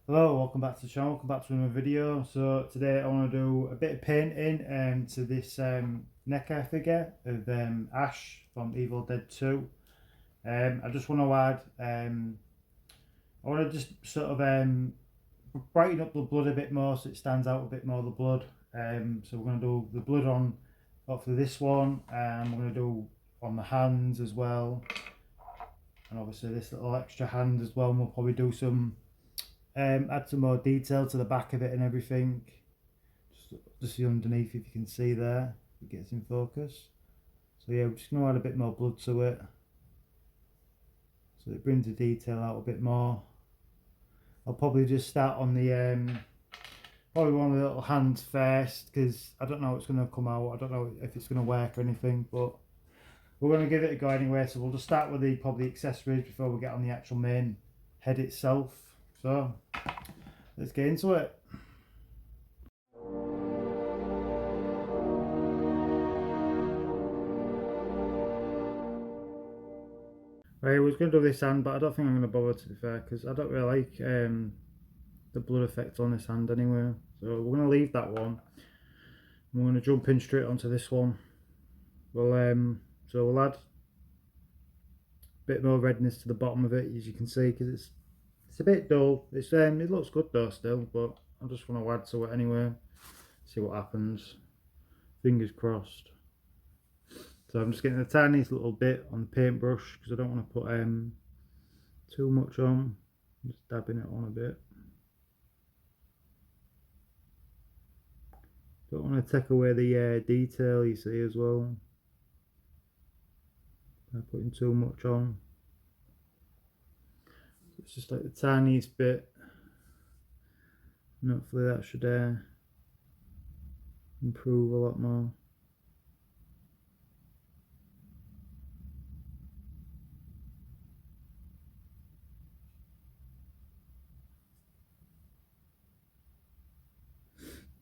Hello, welcome back to the channel, welcome back to another video. So today I want to do a bit of painting to this NECA figure of Ash from Evil Dead 2. I just want to add, I want to just sort of brighten up the blood a bit more so it stands out a bit more, the blood. So we're going to do the blood on hopefully this one, and we're going to do on the hands as well. And obviously this little extra hand as well, and we'll probably do some add some more detail to the back of it and everything. Just see underneath if you can see there, if it gets in focus. So yeah, we're just going to add a bit more blood to it, so it brings the detail out a bit more. I'll probably just start on the probably one of the little hands first, because I don't know how it's going to come out. I don't know if it's going to work or anything, but we're going to give it a go anyway. So we'll just start with the probably accessories before we get on the actual main head itself. So let's get into it. I was going to do this hand, but I don't think I'm going to bother, to be fair, because I don't really like the blood effect on this hand anyway. So we're going to leave that one. We're going to jump in straight onto this one. Well, so we'll add a bit more redness to the bottom of it, as you can see, because it's a bit dull. It looks good though still, but I just want to add to it anyway. See what happens. Fingers crossed. So I'm just getting the tiniest little bit on the paintbrush because I don't want to put too much on. Just dabbing it on a bit. Don't want to take away the detail, you see, as well, by putting too much on. It's just like the tiniest bit, and hopefully that should improve a lot more.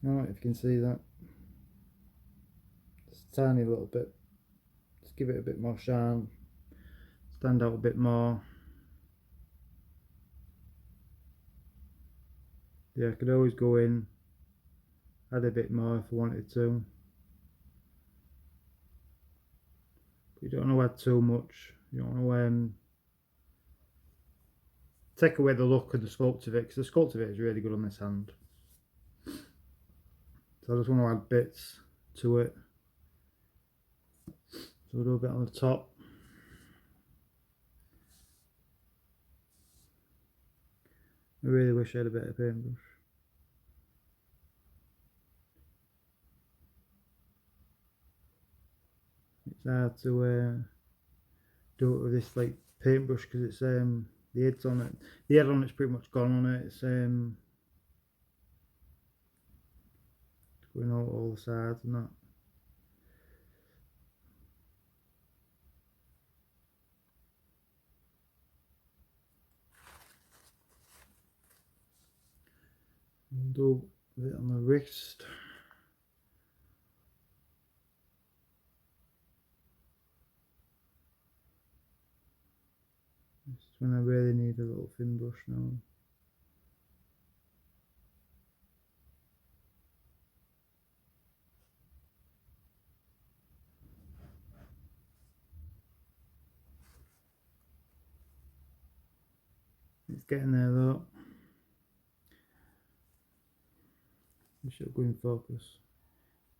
Alright, if you can see that, just a tiny little bit, just give it a bit more shine, stand out a bit more. Yeah, I could always go in, add a bit more if I wanted to, but you don't want to add too much. You don't want to take away the look and the sculpt of it, because the sculpt of it is really good on this hand. So I just want to add bits to it. So we'll do a bit on the top. I really wish I had a bit of paintbrush. It's hard to do it with this like paintbrush because it's the head's on it. The head on it's pretty much gone on it. It's going all the sides and that. Do a bit on the wrist. This is when I really need a little thin brush now. It's getting there though. We should go in focus.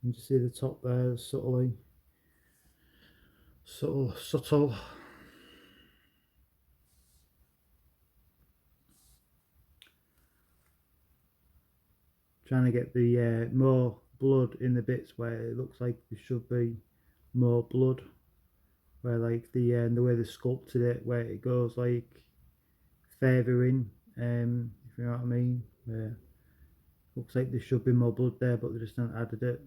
You can see the top there, subtle. Trying to get the more blood in the bits where it looks like there should be more blood, where like the way they sculpted it, where it goes like further in, if you know what I mean, where looks like there should be more blood there, but they just haven't added it.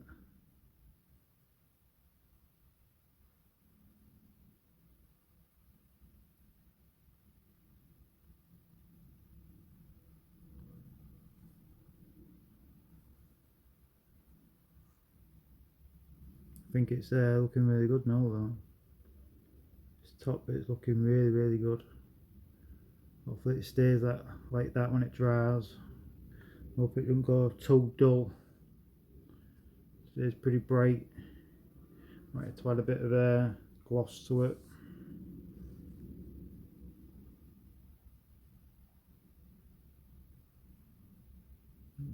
I think it's looking really good now though. This top bit's looking really good. Hopefully it stays like that when it dries. Hope it doesn't go too dull. It's pretty bright. Might have to add a bit of gloss to it.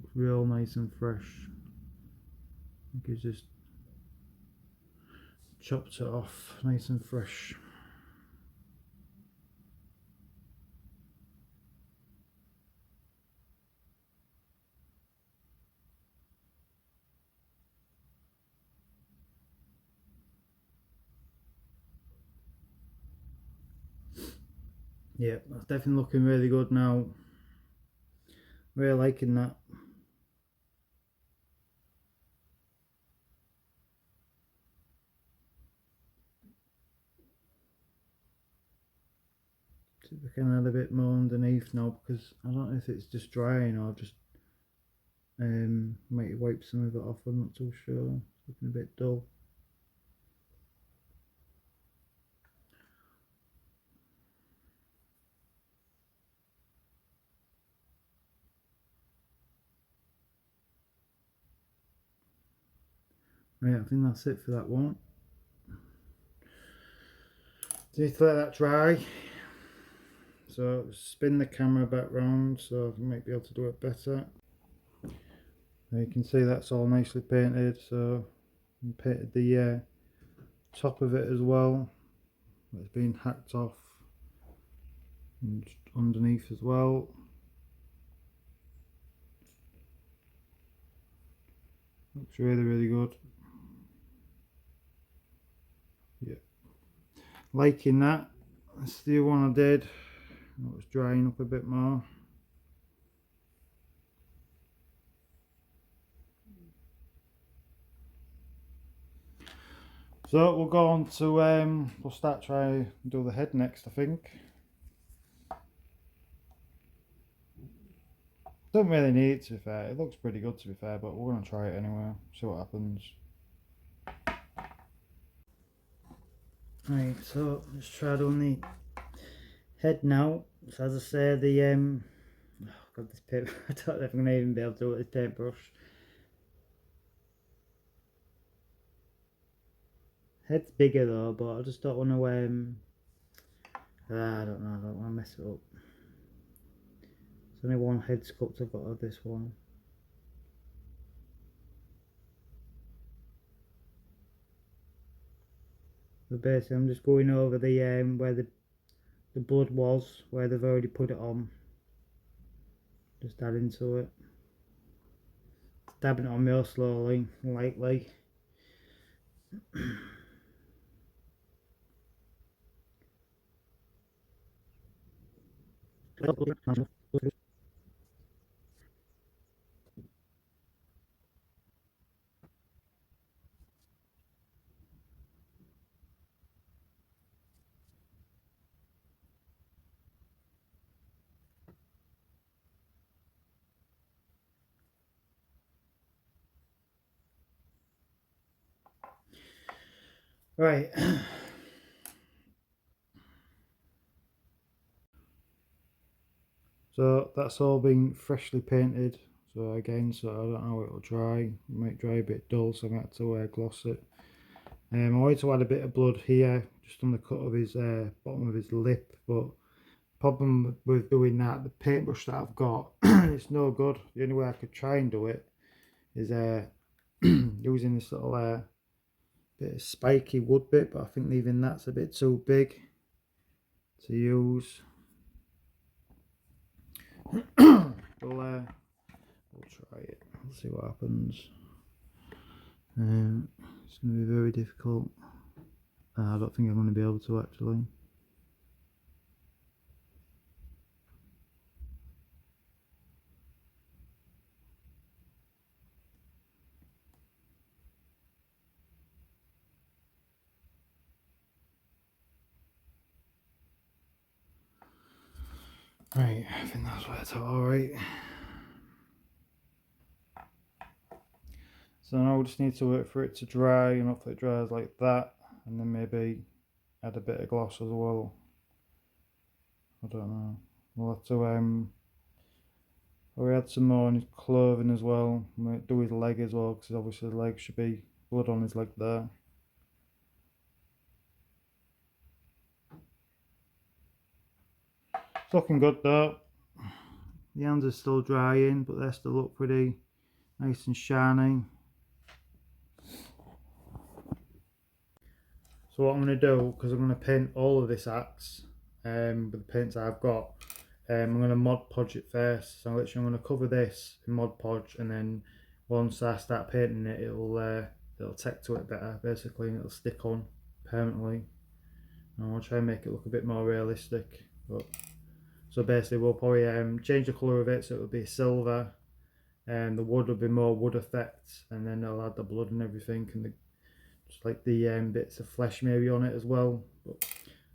Looks real nice and fresh. I think he's just chopped it off nice and fresh. Yeah, that's definitely looking really good now. Really liking that. See if we can add a bit more underneath now, because I don't know if it's just drying or just might wipe some of it off. I'm not too sure. It's looking a bit dull. Right, I think that's it for that one. So you need to let that dry. So spin the camera back round so I might be able to do it better. Now you can see that's all nicely painted. So I painted the top of it as well. It's been hacked off and just underneath as well. Looks really good. Yeah, liking that. That's the one I did. It was drying up a bit more. So we'll go on to we'll start trying to do the head next, I think. Don't really need it, to be fair. It looks pretty good, to be fair, but we're gonna try it anyway. See what happens. Right, so let's try doing the head now. So as I say, the oh god, this paper. I don't know if I'm gonna even be able to do it with this paintbrush. Head's bigger though, but I just don't want to I don't know. I don't want to mess it up. There's only one head sculpt I've got of this one. But basically, I'm just going over the where the blood was, where they've already put it on. Just adding to it. Dabbing it on real slowly, lightly. Right. So that's all been freshly painted. So again, so I don't know how it will dry. It might dry a bit dull, so I'm going to have to gloss it. I wanted to add a bit of blood here, just on the cut of his bottom of his lip, but problem with doing that, the paintbrush that I've got, it's no good. The only way I could try and do it is using this little bit of spiky wood bit, but I think even that's a bit too big to use. we'll try it. We'll see what happens. It's going to be very difficult. I don't think I'm going to be able to actually. Right, I think that's worked out alright. So now we just need to wait for it to dry, and hopefully it dries like that, and then maybe add a bit of gloss as well. I don't know. We'll have to Or we had some more on his clothing as well. Might do his leg as well, because obviously the leg should be blood on his leg there. It's looking good though. The hands are still drying, but they still look pretty nice and shiny. So what I'm going to do, because I'm going to paint all of this axe with the paints I've got, I'm going to Mod Podge it first. So literally I'm going to cover this in Mod Podge, and then once I start painting it, it'll take to it better basically, and it'll stick on permanently. And I'll try and make it look a bit more realistic. But so basically we'll probably change the colour of it so it'll be silver, and the wood will be more wood effect, and then I'll add the blood and everything, and just like the bits of flesh maybe on it as well. But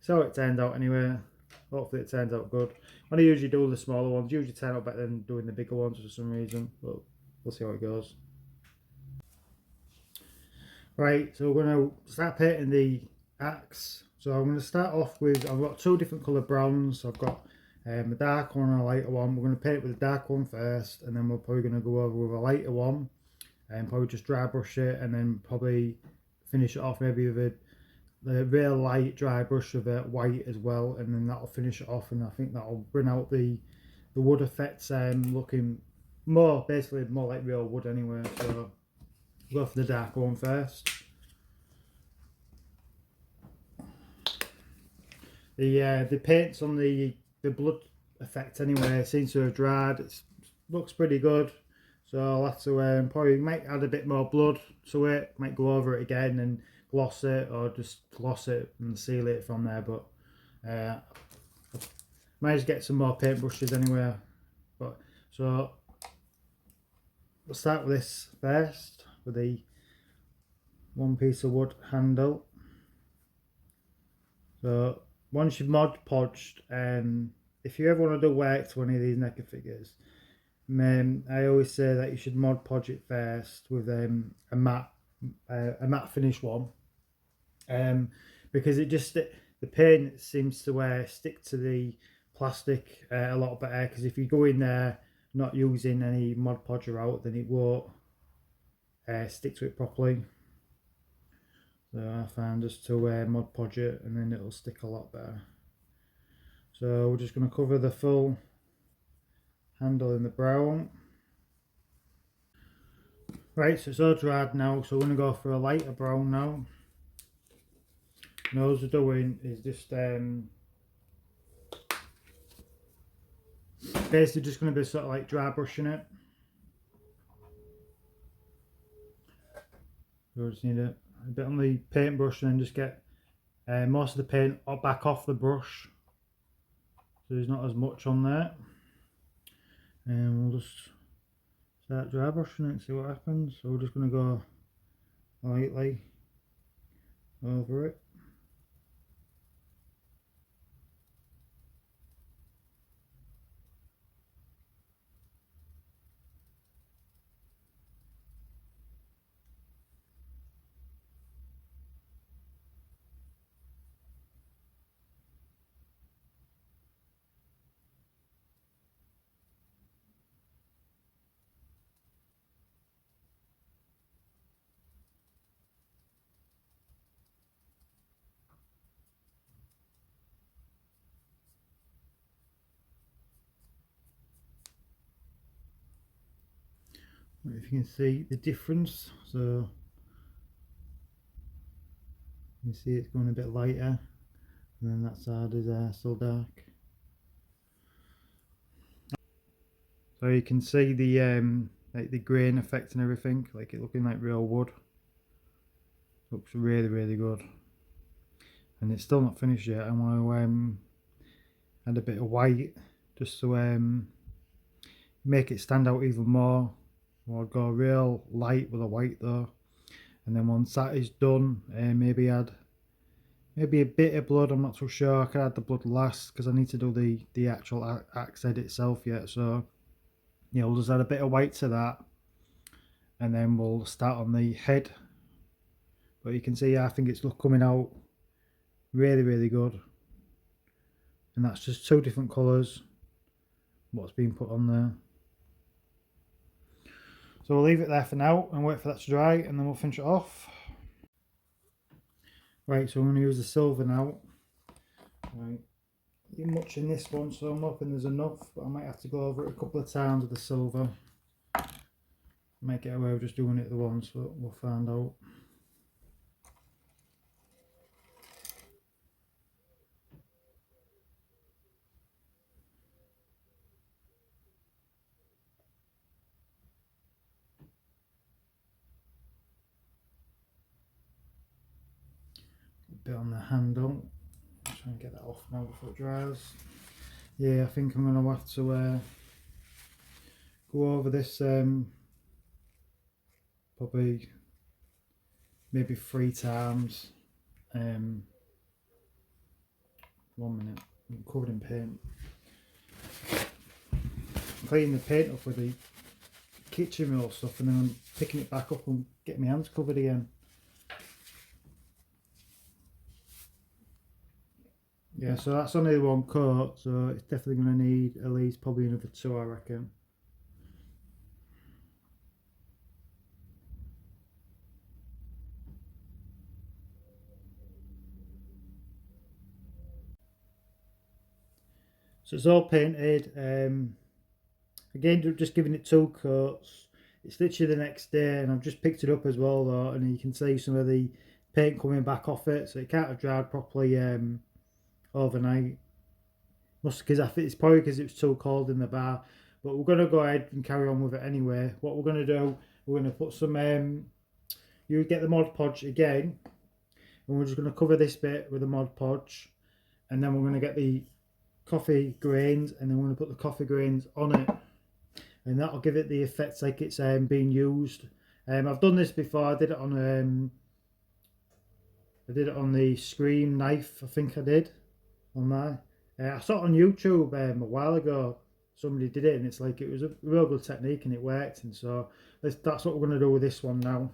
so it turned out anyway. Hopefully it turns out good. When I usually do the smaller ones, usually turn out better than doing the bigger ones for some reason, but we'll see how it goes. Right, so we're going to start painting the axe. So I'm going to start off with, I've got two different colour browns. So I've got a dark one and a lighter one. We're going to paint it with the dark one first, and then we're probably going to go over with a lighter one, and probably just dry brush it, and then probably finish it off maybe with a real light dry brush of white as well, and then that'll finish it off, and I think that'll bring out the wood effects looking more, basically more like real wood anyway. So go for the dark one first. The paints on the blood effect anyway seems to have dried. It looks pretty good. So I'll have to probably might add a bit more blood to it, might go over it again and gloss it, or just gloss it and seal it from there. But might just get some more paintbrushes anyway. But so we'll start with this first, with the one piece of wood handle. So once you've Mod Podged, if you ever want to do work to any of these NECA figures, I always say that you should Mod Podge it first with a matte finish one, because it just the paint seems to stick to the plastic a lot better. Because if you go in there not using any Mod Podger out, then it won't stick to it properly. So I found just to Mod Podge it, and then it'll stick a lot better. So we're just going to cover the full handle in the brown. Right, so it's all dried now, so we're going to go for a lighter brown now. And all we're doing is just basically just going to be sort of like dry brushing it. So we just need a bit on the paintbrush, and then just get most of the paint back off the brush, so there's not as much on there. And we'll just start dry brushing it and see what happens. So we're just going to go lightly over it. If you can see the difference, so you can see it's going a bit lighter, and then that side is still dark. So you can see the like the grain effect and everything, like it looking like real wood. Looks really, really good. And it's still not finished yet. I want to add a bit of white just to make it stand out even more. I'll go real light with the white though, and then once that is done, maybe add a bit of blood. I'm not so sure. I can add the blood last because I need to do the actual axe head itself yet. So yeah, we'll just add a bit of white to that, and then we'll start on the head. But you can see, I think it's coming out really, really good, and that's just two different colours what's been put on there. So we'll leave it there for now and wait for that to dry, and then we'll finish it off. Right, so I'm going to use the silver now. Right, not much in this one, so I'm hoping there's enough, but I might have to go over it a couple of times with the silver. Might get away with just doing it at the once, but we'll find out. A bit on the handle. Try and get that off now before it dries. Yeah, I think I'm going to have to go over this probably maybe 3 times. 1 minute, I'm covered in paint. I'm cleaning the paint up with the kitchen roll stuff, and then I'm picking it back up and getting my hands covered again. Yeah, so that's only 1 coat, so it's definitely going to need at least probably another 2, I reckon. So it's all painted. Again, just giving it 2 coats. It's literally the next day, and I've just picked it up as well though, and you can see some of the paint coming back off it, so it can't have dried properly overnight. Because I think it's probably because it was too cold in the bar. But we're going to go ahead and carry on with it anyway. What we're going to do, we're going to put some, you get the Mod Podge again, and we're just going to cover this bit with the Mod Podge, and then we're going to get the coffee grains, and then we're going to put the coffee grains on it, and that'll give it the effect like it's being used. I've done this before. I did it on the Scream knife, I think I did on there. I saw it on YouTube a while ago. Somebody did it, and it's like it was a real good technique, and it worked. And so that's what we're going to do with this one now.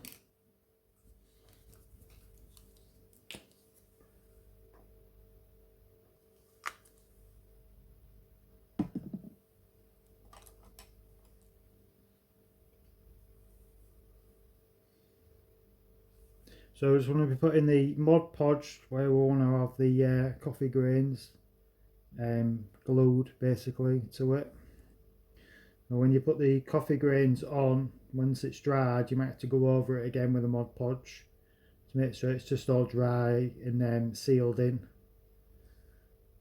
So I just want to be putting the Mod Podge where we want to have the coffee grains glued basically to it. Now when you put the coffee grains on, once it's dried, you might have to go over it again with a Mod Podge to make sure it's just all dry and sealed in.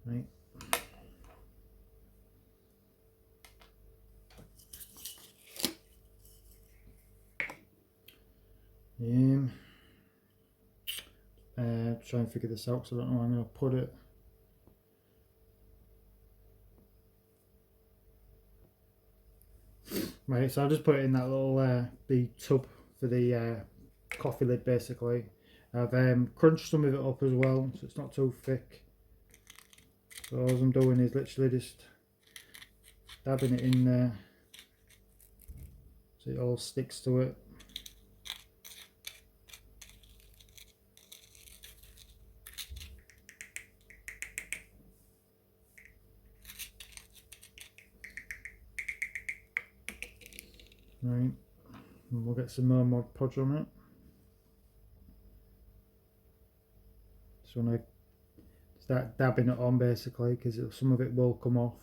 Right. Try and figure this out because I don't know where I'm going to put it. Right, so I'll just put it in that little the tub for the coffee lid basically. I've crunched some of it up as well, so it's not too thick. So all I'm doing is literally just dabbing it in there so it all sticks to it. Right, and we'll get some more Mod Podge on it. Just want to start dabbing it on basically because some of it will come off.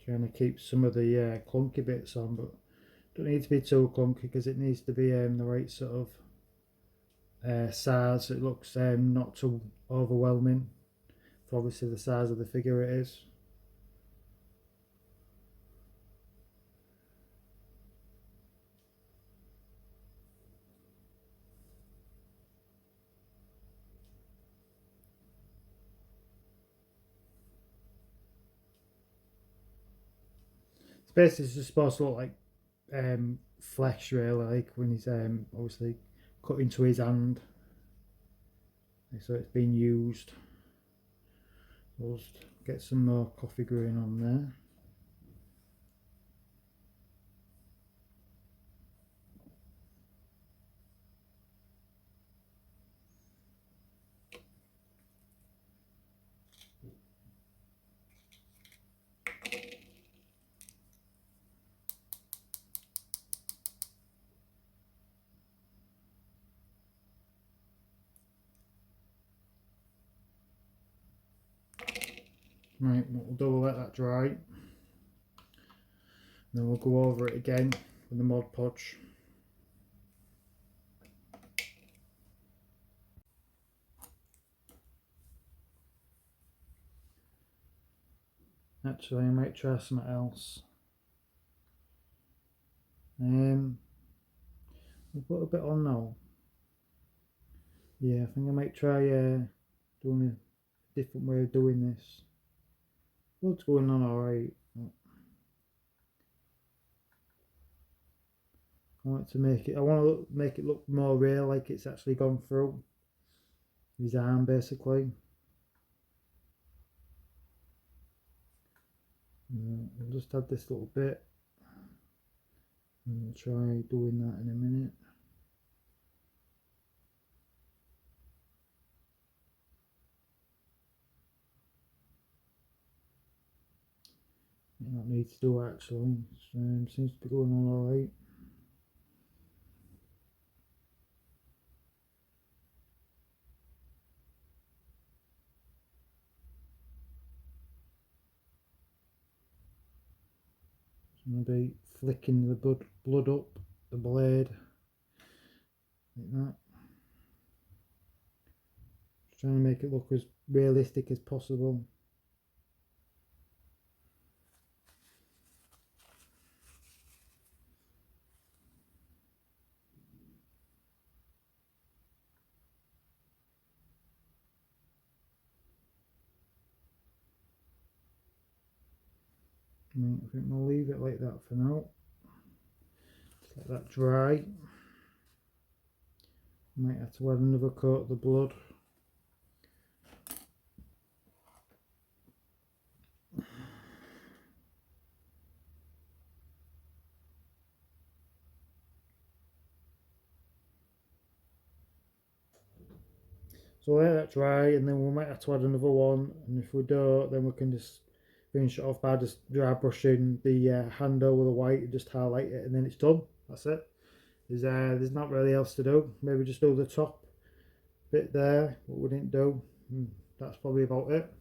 Trying to keep some of the clunky bits on, but don't need to be too clunky because it needs to be the right sort of size. So it looks not too overwhelming for obviously the size of the figure it is. It's basically just supposed to look like flesh really, like when he's obviously cut into his hand, so it's been used. We'll just get some more coffee grain on there. we'll double let that dry. Then we'll go over it again with the Mod Podge. Actually, I might try something else. We'll put a bit on now. Yeah, I think I might try doing a different way of doing this. What's going on alright. I want to make it, make it look more real, like it's actually gone through his arm basically. We'll just add this little bit and we'll try doing that in a minute. That needs to do actually. Seems to be going on alright. I'm going to be flicking the blood up the blade like that. Just trying to make it look as realistic as possible. I think we'll leave it like that for now. Just let that dry. Might have to add another coat of the blood. So let that dry, and then we might have to add another one, and if we don't, then we can just finish it off by just dry brushing the handle with a white and just highlight it, and then it's done. That's it. There's not really else to do. Maybe just do the top bit there, what we didn't do. That's probably about it.